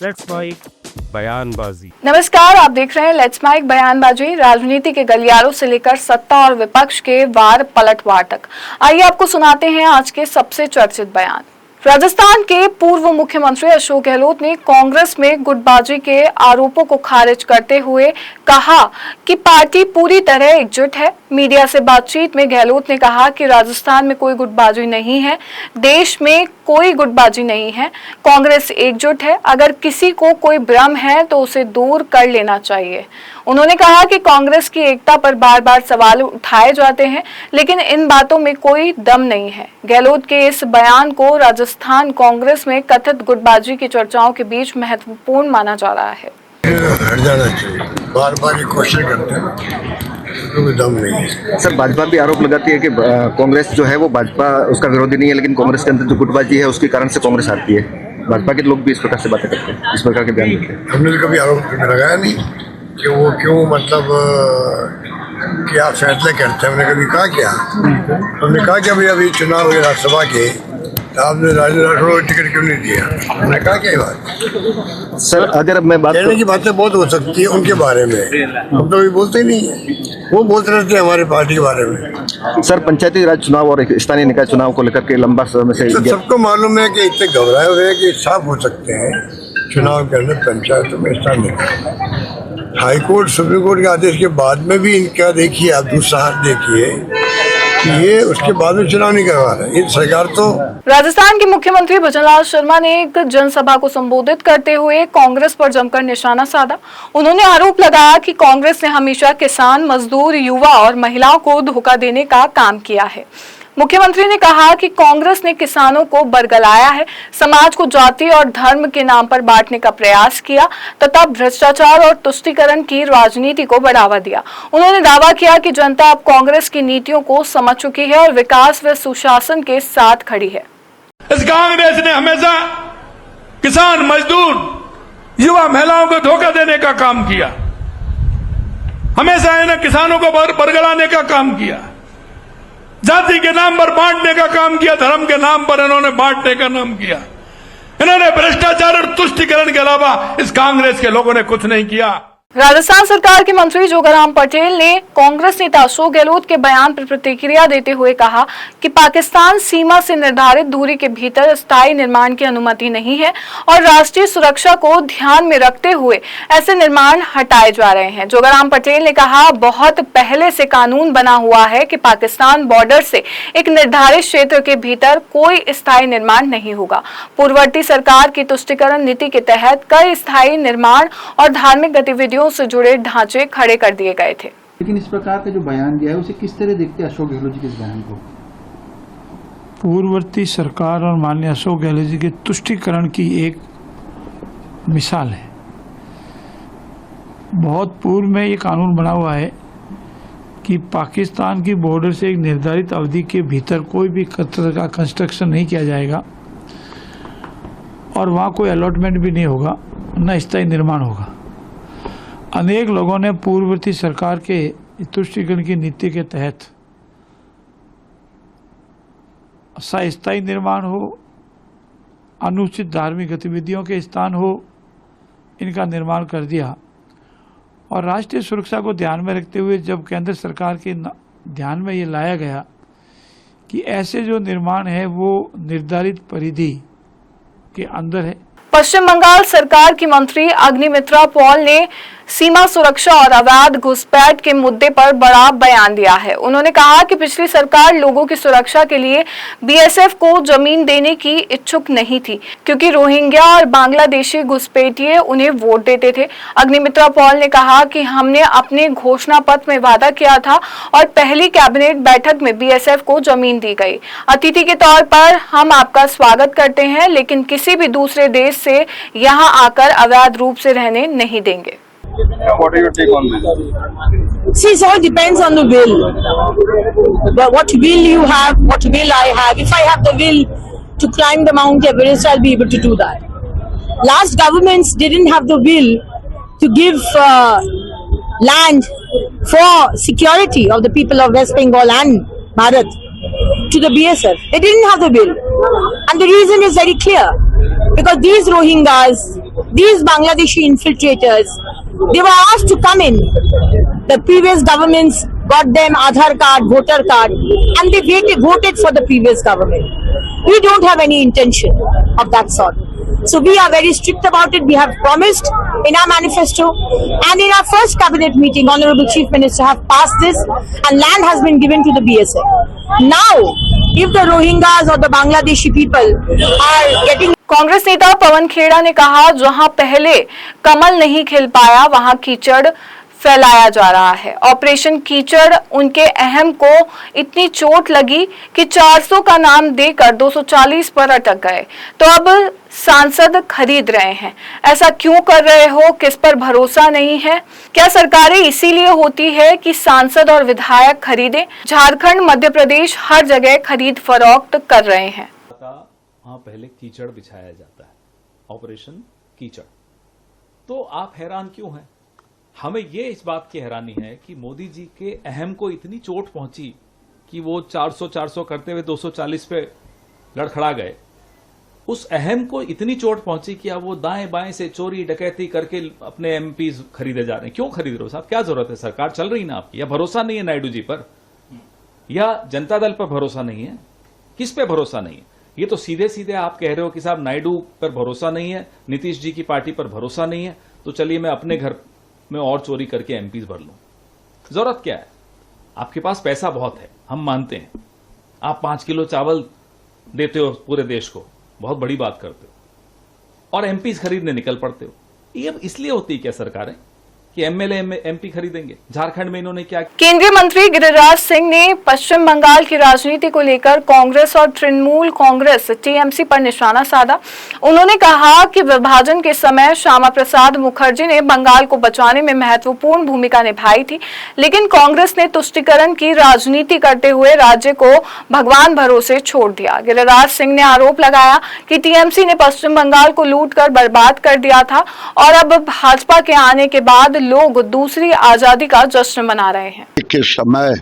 Let's mic बयानबाजी। नमस्कार, आप देख रहे हैं लेट्स माइक बयानबाजी। राजनीति के गलियारों से लेकर सत्ता और विपक्ष के वार पलटवार तक, आइए आपको सुनाते हैं आज के सबसे चर्चित बयान। राजस्थान के पूर्व मुख्यमंत्री अशोक गहलोत ने कांग्रेस में गुटबाजी के आरोपों को खारिज करते हुए कहा कि पार्टी पूरी तरह एकजुट है। मीडिया से बातचीत में गहलोत ने कहा कि राजस्थान में कोई गुटबाजी नहीं है, देश में कोई गुटबाजी नहीं है, कांग्रेस एकजुट है। अगर किसी को कोई भ्रम है तो उसे दूर कर लेना चाहिए। उन्होंने कहा कि कांग्रेस की एकता पर बार बार सवाल उठाए जाते हैं, लेकिन इन बातों में कोई दम नहीं है। गहलोत के इस बयान को राजस्थान कांग्रेस में कथित गुटबाजी की चर्चाओं के बीच महत्वपूर्ण माना जा रहा है। हट जाना चाहिए, बार बार ये क्वेश्चन करते हैं, कोई दम नहीं है। सर, भाजपा भी आरोप लगाती है कि कांग्रेस जो है वो भाजपा उसका विरोधी नहीं है, लेकिन कांग्रेस के अंदर जो गुटबाजी है उसके कारण से कांग्रेस हारती है। भाजपा के लोग भी इस प्रकार से बातें करते हैं, इस प्रकार के बयान देते हैं। हमने तो कभी आरोप लगाया नहीं कि वो क्यों मतलब क्या फैसले करते हैं। हमने कभी कहा क्या? हमने कहा कि अभी चुनाव हुए राज्यसभा के, आपने राठौड़ को टिकट क्यों नहीं दिया? हमने कहा क्या बात? सर, अगर मैं बात कहने की बातें बहुत हो सकती है उनके बारे में, हम तो अभी बोलते ही नहीं है। वो बोलते रहते हैं हमारी पार्टी के बारे में। सर, पंचायती राज चुनाव और स्थानीय निकाय चुनाव को लेकर के लंबा समय से तो सबको मालूम है कि इतने घबराए हुए हैं कि साफ हो सकते हैं चुनाव के अंदर पंचायतों में स्थानीय निकाय। हाईकोर्ट सुप्रीम कोर्ट के आदेश के बाद में भी इनका देखिए, आप दूसरा हाथ देखिए, ये उसके बाद में चुनाव नहीं करवा रहे ये सरकार। तो राजस्थान के मुख्यमंत्री भजनलाल शर्मा ने एक जनसभा को संबोधित करते हुए कांग्रेस पर जमकर निशाना साधा। उन्होंने आरोप लगाया कि कांग्रेस ने हमेशा किसान, मजदूर, युवा और महिलाओं को धोखा देने का काम किया है। मुख्यमंत्री ने कहा कि कांग्रेस ने किसानों को बरगलाया है, समाज को जाति और धर्म के नाम पर बांटने का प्रयास किया तथा भ्रष्टाचार और तुष्टीकरण की राजनीति को बढ़ावा दिया। उन्होंने दावा किया कि जनता अब कांग्रेस की नीतियों को समझ चुकी है और विकास व सुशासन के साथ खड़ी है। इस कांग्रेस ने हमेशा किसान, मजदूर, युवा, महिलाओं को धोखा देने का काम किया। हमेशा इन्हें किसानों को बरगलाने का काम किया, जाति के नाम पर बांटने का काम किया, धर्म के नाम पर इन्होंने बांटने का नाम किया। इन्होंने भ्रष्टाचार और तुष्टीकरण के अलावा इस कांग्रेस के लोगों ने कुछ नहीं किया। राजस्थान सरकार के मंत्री जोगाराम पटेल ने कांग्रेस नेता अशोक गहलोत के बयान पर प्रतिक्रिया देते हुए कहा कि पाकिस्तान सीमा से निर्धारित दूरी के भीतर स्थायी निर्माण की अनुमति नहीं है और राष्ट्रीय सुरक्षा को ध्यान में रखते हुए ऐसे निर्माण हटाए जा रहे हैं। जोगाराम पटेल ने कहा, बहुत पहले से कानून बना हुआ है कि पाकिस्तान बॉर्डर से एक निर्धारित क्षेत्र के भीतर कोई स्थायी निर्माण नहीं होगा। पूर्ववर्ती सरकार की तुष्टीकरण नीति के तहत कई स्थायी निर्माण और धार्मिक गतिविधियों से जुड़े ढांचे खड़े कर दिए गए थे। लेकिन इस प्रकार का जो बयान दिया है उसे किस तरह देखते हैं अशोक गहलोत जी के इस बयान को? पूर्ववर्ती सरकार और माननीय अशोक गहलोत जी के तुष्टीकरण की एक मिसाल है। बहुत पूर्व में ये कानून बना हुआ है कि पाकिस्तान की बॉर्डर से एक निर्धारित अवधि के भीतर कोई भी तरह का कंस्ट्रक्शन नहीं किया जाएगा और वहाँ कोई अलॉटमेंट भी नहीं होगा, न स्थायी निर्माण होगा। अनेक लोगों ने पूर्ववर्ती सरकार के तुष्टीकरण की नीति के तहत अस्थायी निर्माण हो, अनुचित धार्मिक गतिविधियों के स्थान हो, इनका निर्माण कर दिया। और राष्ट्रीय सुरक्षा को ध्यान में रखते हुए जब केंद्र सरकार के ध्यान में ये लाया गया कि ऐसे जो निर्माण है वो निर्धारित परिधि के अंदर है। पश्चिम बंगाल सरकार की मंत्री अग्निमित्रा पॉल ने सीमा सुरक्षा और अवैध घुसपैठ के मुद्दे पर बड़ा बयान दिया है। उन्होंने कहा कि पिछली सरकार लोगों की सुरक्षा के लिए बीएसएफ को जमीन देने की इच्छुक नहीं थी, क्योंकि रोहिंग्या और बांग्लादेशी घुसपैठिए उन्हें वोट देते थे। अग्निमित्रा पॉल ने कहा कि हमने अपने घोषणा पत्र में वादा किया था और पहली कैबिनेट बैठक में बीएसएफ को जमीन दी गई। अतिथि के तौर पर हम आपका स्वागत करते हैं, लेकिन किसी भी दूसरे देश से यहाँ आकर अवैध रूप से रहने नहीं देंगे। What do you take on this? See, it all depends on the will. But what will you have? What will I have? If I have the will to climb the Mount Everest, I'll be able to do that. Last governments didn't have the will to give land for security of the people of West Bengal and Bharat to the BSF. They didn't have the will. And the reason is very clear. Because these Rohingyas, these Bangladeshi infiltrators, they were asked to come in. The previous governments got them Aadhaar card, voter card, and they voted for the previous government. We don't have any intention of that sort. So we are very strict about it. We have promised in our manifesto, and in our first cabinet meeting, Honorable Chief Minister have passed this, and land has been given to the BSF. Now, if the Rohingyas or the Bangladeshi people are getting Congress नेता पवन खेड़ा ने कहा, जहां पहले कमल नहीं खिल पाया वहां कीचड़ फैलाया जा रहा है। ऑपरेशन कीचड़ उनके अहम को इतनी चोट लगी कि 400 का नाम देकर 240 पर अटक गए, तो अब सांसद खरीद रहे हैं। ऐसा क्यों कर रहे हो? किस पर भरोसा नहीं है? क्या सरकारें इसीलिए होती है कि सांसद और विधायक खरीदें? झारखंड, मध्य प्रदेश हर जगह खरीद फरोख्त कर रहे हैं। वहां पहले कीचड़ बिछाया जाता है, ऑपरेशन कीचड़। तो आप हैरान क्यों हैं? हमें ये इस बात की हैरानी है कि मोदी जी के अहम को इतनी चोट पहुंची कि वो 400 करते हुए 240 पे लड़खड़ा गए। उस अहम को इतनी चोट पहुंची कि अब वो दाएं बाएं से चोरी डकैती करके अपने एमपीज खरीदे जा रहे हैं। क्यों खरीद रहे हो साहब? क्या जरूरत है? सरकार चल रही ना आपकी? या भरोसा नहीं है नायडू जी पर, या जनता दल पर भरोसा नहीं है? किस पे भरोसा नहीं है? ये तो सीधे सीधे आप कह रहे हो कि साहब नायडू पर भरोसा नहीं है, नीतीश जी की पार्टी पर भरोसा नहीं है, तो चलिए मैं अपने घर में और चोरी करके एमपीज भर लूं। जरूरत क्या है? आपके पास पैसा बहुत है, हम मानते हैं। आप 5 किलो चावल देते हो पूरे देश को, बहुत बड़ी बात करते हो, और एमपीज खरीदने निकल पड़ते हो। ये इसलिए होती है क्या सरकारें कि एमएलए एमपी खरीदेंगे? झारखंड में इन्होंने क्या? केंद्रीय मंत्री गिरिराज सिंह ने पश्चिम बंगाल की राजनीति को लेकर कांग्रेस और तृणमूल कांग्रेस टीएमसी पर निशाना साधा। उन्होंने कहा कि विभाजन के समय श्यामा प्रसाद मुखर्जी ने बंगाल को बचाने में महत्वपूर्ण भूमिका निभाई थी, लेकिन कांग्रेस ने तुष्टीकरण की राजनीति करते हुए राज्य को भगवान भरोसे छोड़ दिया। गिरिराज सिंह ने आरोप लगाया कि टीएमसी ने पश्चिम बंगाल को लूट कर बर्बाद कर दिया था और अब भाजपा के आने के बाद लोग दूसरी आजादी का जश्न मना रहे हैं। के समय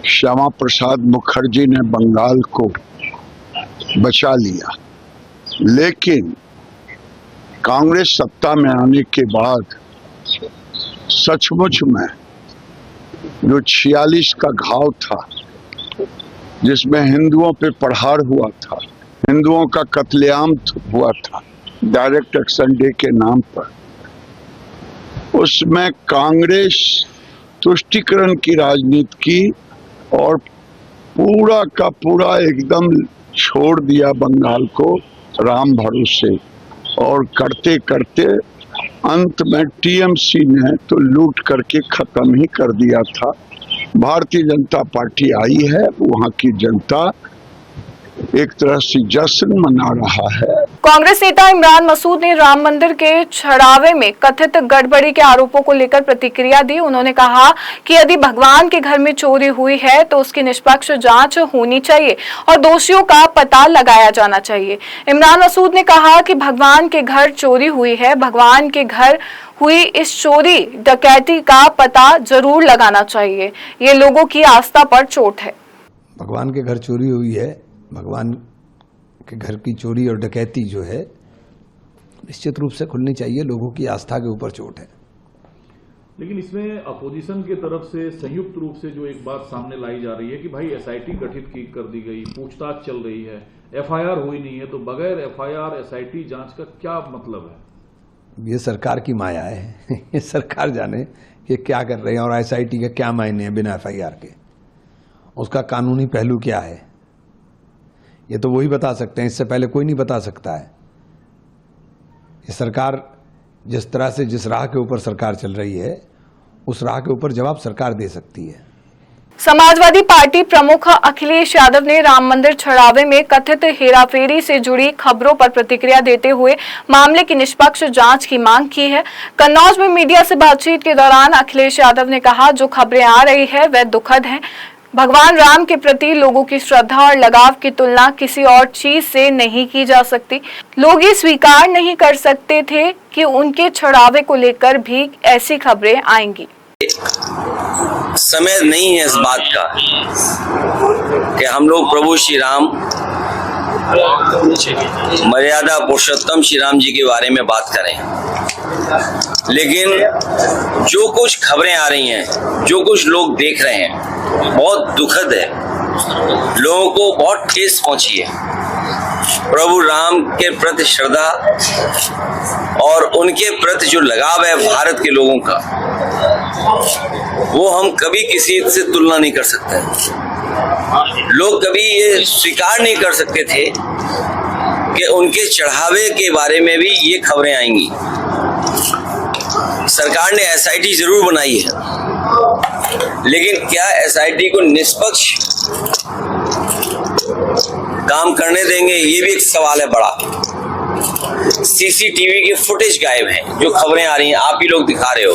श्यामा प्रसाद मुखर्जी ने बंगाल को बचा लिया, लेकिन कांग्रेस सत्ता में आने के बाद सचमुच में जो 46 का घाव था, जिसमें हिंदुओं पे प्रहार हुआ था, हिंदुओं का कत्लेआम हुआ था डायरेक्ट एक्शन डे के नाम पर, उसमें कांग्रेस तुष्टीकरण की राजनीति की और पूरा का पूरा एकदम छोड़ दिया बंगाल को राम भरोसे, और करते करते अंत में टीएमसी ने तो लूट करके खत्म ही कर दिया था। भारतीय जनता पार्टी आई है, वहां की जनता एक तरह से जश्न मना रहा है। कांग्रेस नेता इमरान मसूद ने राम मंदिर के छड़ावे में कथित गड़बड़ी के आरोपों को लेकर प्रतिक्रिया दी। उन्होंने कहा कि यदि भगवान के घर में चोरी हुई है तो उसकी निष्पक्ष जांच होनी चाहिए और दोषियों का पता लगाया जाना चाहिए। इमरान मसूद ने कहा कि भगवान के घर चोरी हुई है, भगवान के घर हुई इस चोरी डकैती का पता जरूर लगाना चाहिए। ये लोगों की आस्था पर चोट है। भगवान के घर चोरी हुई है, भगवान के घर की चोरी और डकैती जो है निश्चित रूप से खुलनी चाहिए। लोगों की आस्था के ऊपर चोट है। लेकिन इसमें अपोजिशन की तरफ से संयुक्त रूप से जो एक बात सामने लाई जा रही है कि भाई एसआईटी गठित कर दी गई, पूछताछ चल रही है, एफआईआर हुई नहीं है, तो बगैर एफआईआर एसआईटी जांच का क्या मतलब है? ये सरकार की माया है। ये सरकार जाने ये क्या कर रहे हैं और एसआईटी के क्या मायने हैं बिना एफआईआर के, उसका कानूनी पहलू क्या है, ये तो वही बता सकते हैं, इससे पहले कोई नहीं बता सकता है। ये सरकार जिस तरह से जिस राह के ऊपर सरकार चल रही है, उस राह के ऊपर जवाब सरकार दे सकती है। समाजवादी पार्टी प्रमुख अखिलेश यादव ने राम मंदिर छड़ावे में कथित हेराफेरी से जुड़ी खबरों पर प्रतिक्रिया देते हुए मामले की निष्पक्ष जांच की मांग की है। कन्नौज में मीडिया से बातचीत के दौरान अखिलेश यादव ने कहा, जो खबरें आ रही है वह दुखद है। भगवान राम के प्रति लोगों की श्रद्धा और लगाव की तुलना किसी और चीज से नहीं की जा सकती। लोग ये स्वीकार नहीं कर सकते थे कि उनके छड़ावे को लेकर भी ऐसी खबरें आएंगी। समय नहीं है इस बात का कि हम लोग प्रभु श्री राम मर्यादा पुरुषोत्तम श्री राम जी के बारे में बात करें, लेकिन जो कुछ खबरें आ रही हैं, जो कुछ लोग देख रहे हैं, बहुत दुखद है। लोगों को बहुत ठेस पहुंची है। प्रभु राम के प्रति श्रद्धा और उनके प्रति जो लगाव है भारत के लोगों का, वो हम कभी किसी से तुलना नहीं कर सकते। लोग कभी ये स्वीकार नहीं कर सकते थे कि उनके चढ़ावे के बारे में भी ये खबरें आएंगी। सरकार ने एसआईटी जरूर बनाई है, लेकिन क्या एसआईटी को निष्पक्ष काम करने देंगे, ये भी एक सवाल है बड़ा। सीसीटीवी की फुटेज गायब है, जो खबरें आ रही हैं आप ही लोग दिखा रहे हो।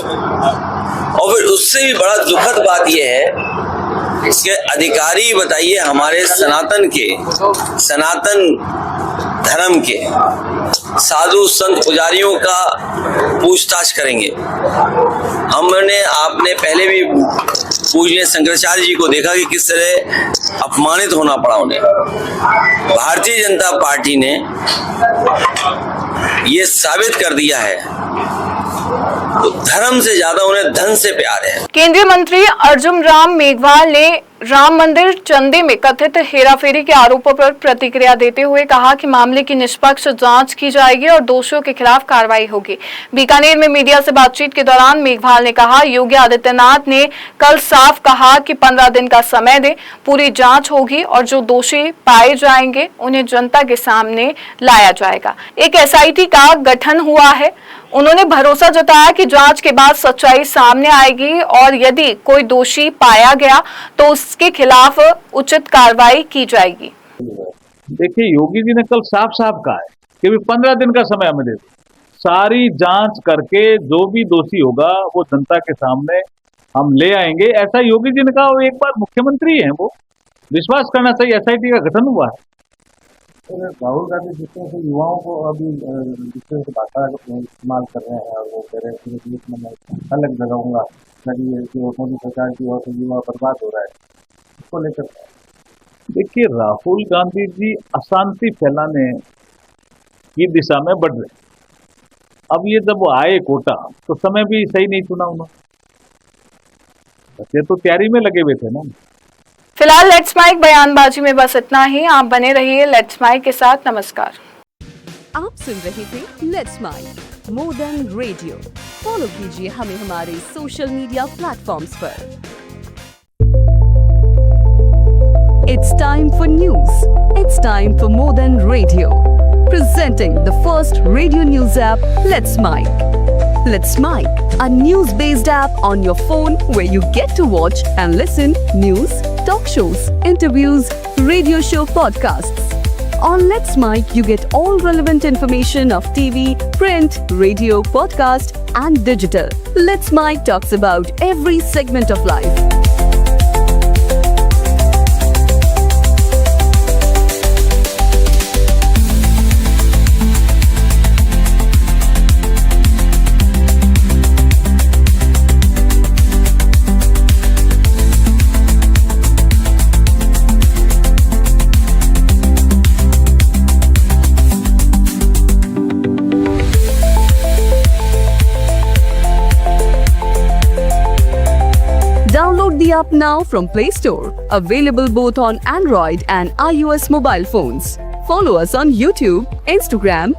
और फिर उससे भी बड़ा दुखद बात यह है, इसके अधिकारी बताइए हमारे सनातन धर्म के साधु संत पुजारियों का पूछताछ करेंगे। आपने पहले भी पूजनीय शंकराचार्य जी को देखा कि किस तरह अपमानित होना पड़ा उन्हें। भारतीय जनता पार्टी ने ये साबित कर दिया है, तो धर्म से ज्यादा उन्हें धन से प्यार है। केंद्रीय मंत्री अर्जुन राम मेघवाल ने राम मंदिर चंदे में कथित हेराफेरी के आरोपों पर प्रतिक्रिया देते हुए कहा कि मामले की निष्पक्ष जांच की जाएगी और दोषियों के खिलाफ कार्रवाई होगी। बीकानेर में मीडिया से बातचीत के दौरान मेघवाल ने कहा, योगी आदित्यनाथ ने कल साफ कहा कि 15 दिन का समय दें, पूरी जांच होगी और जो दोषी पाए जाएंगे उन्हें जनता के सामने लाया जाएगा। एक एसआईटी का गठन हुआ है। उन्होंने भरोसा जताया कि जांच के बाद सच्चाई सामने आएगी और यदि कोई दोषी पाया गया तो उसके खिलाफ उचित कार्रवाई की जाएगी। देखिए, योगी जी ने कल साफ साफ कहा है कि भी 15 दिन का समय हमें दे दो, सारी जांच करके जो भी दोषी होगा वो जनता के सामने हम ले आएंगे। ऐसा योगी जी ने कहा। एक बार मुख्यमंत्री हैं, वो विश्वास करना चाहिए। एसआईटी का गठन हुआ है। राहुल गांधी जिस तरह से युवाओं को अभी जिस तरह से भाषा इस्तेमाल कर रहे हैं और वो कह रहे हैं कि मैं अलग लगाऊंगा, मोदी सरकार की ओर से युवा बर्बाद हो रहा है, इसको लेकर देखिए राहुल गांधी जी अशांति फैलाने की दिशा में बढ़ रहे। अब ये जब आए कोटा तो समय भी सही नहीं चुना उन्होंने, ये तो तैयारी में लगे हुए थे ना। फिलहाल लेट्स माइक बयानबाजी में बस इतना ही। आप बने रहिए लेट्स माइक के साथ। नमस्कार। आप सुन रहे थे let's mike more than radio. Follow कीजिए हमें हमारे सोशल मीडिया प्लेटफॉर्म्स पर। It's time for news. It's time for more than radio. Presenting the first radio news app, Let's Mic. Let's Mic, a news-based app on your phone where you get to watch and listen news, talk shows, interviews, radio show podcasts. On Let's Mic, you get all relevant information of TV, print, radio, podcast, and digital. Let's Mic talks about every segment of life. Download the app now from Play Store. Available both on Android and iOS mobile phones. Follow us on YouTube, Instagram,